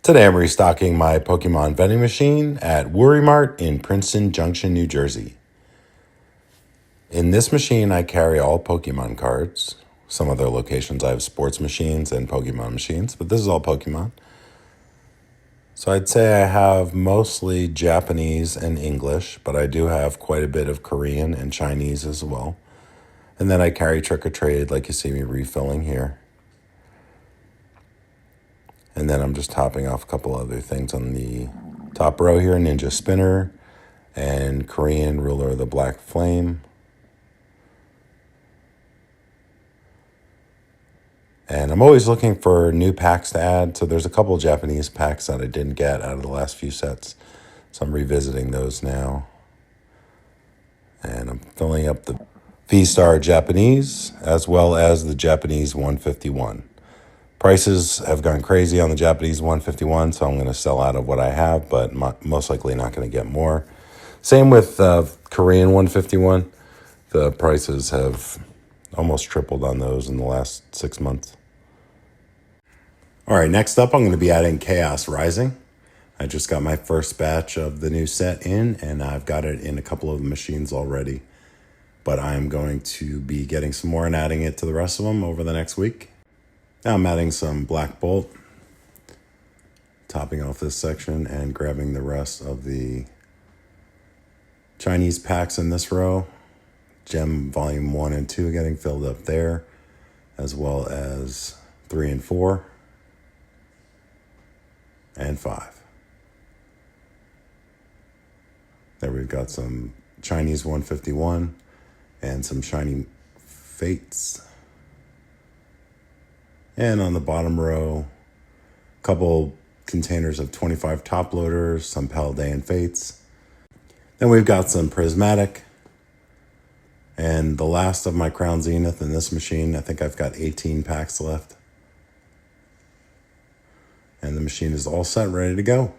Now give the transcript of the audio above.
Today I'm restocking my Pokemon vending machine at Woo-Ri-Mart in Princeton Junction, New Jersey. In this machine I carry all Pokemon cards. Some other locations I have sports machines and Pokemon machines, but this is all Pokemon. So I'd say I have mostly Japanese and English, but I do have quite a bit of Korean and Chinese as well. And then I carry Trick or Trade like you see me refilling here. And then I'm just topping off a couple other things on the top row here. Ninja Spinner and Korean Ruler of the Black Flame. And I'm always looking for new packs to add. So there's a couple of Japanese packs that I didn't get out of the last few sets. So I'm revisiting those now. And I'm filling up the V-Star Japanese as well as the Japanese 151. Prices have gone crazy on the Japanese 151, so I'm going to sell out of what I have, but most likely not going to get more. Same with Korean 151. The prices have almost tripled on those in the last 6 months. All right, next up, I'm going to be adding Chaos Rising. I just got my first batch of the new set in, and I've got it in a couple of machines already. But I'm going to be getting some more and adding it to the rest of them over the next week. Now I'm adding some Black Bolt, topping off this section and grabbing the rest of the Chinese packs in this row. Gem Volume 1 and 2 getting filled up there, as well as 3 and 4 and 5. There we've got some Chinese 151 and some Shiny Fates. And on the bottom row, a couple containers of 25 top loaders, some Paldean Fates. Then we've got some Prismatic. And the last of my Crown Zenith in this machine, I think I've got 18 packs left. And the machine is all set, ready to go.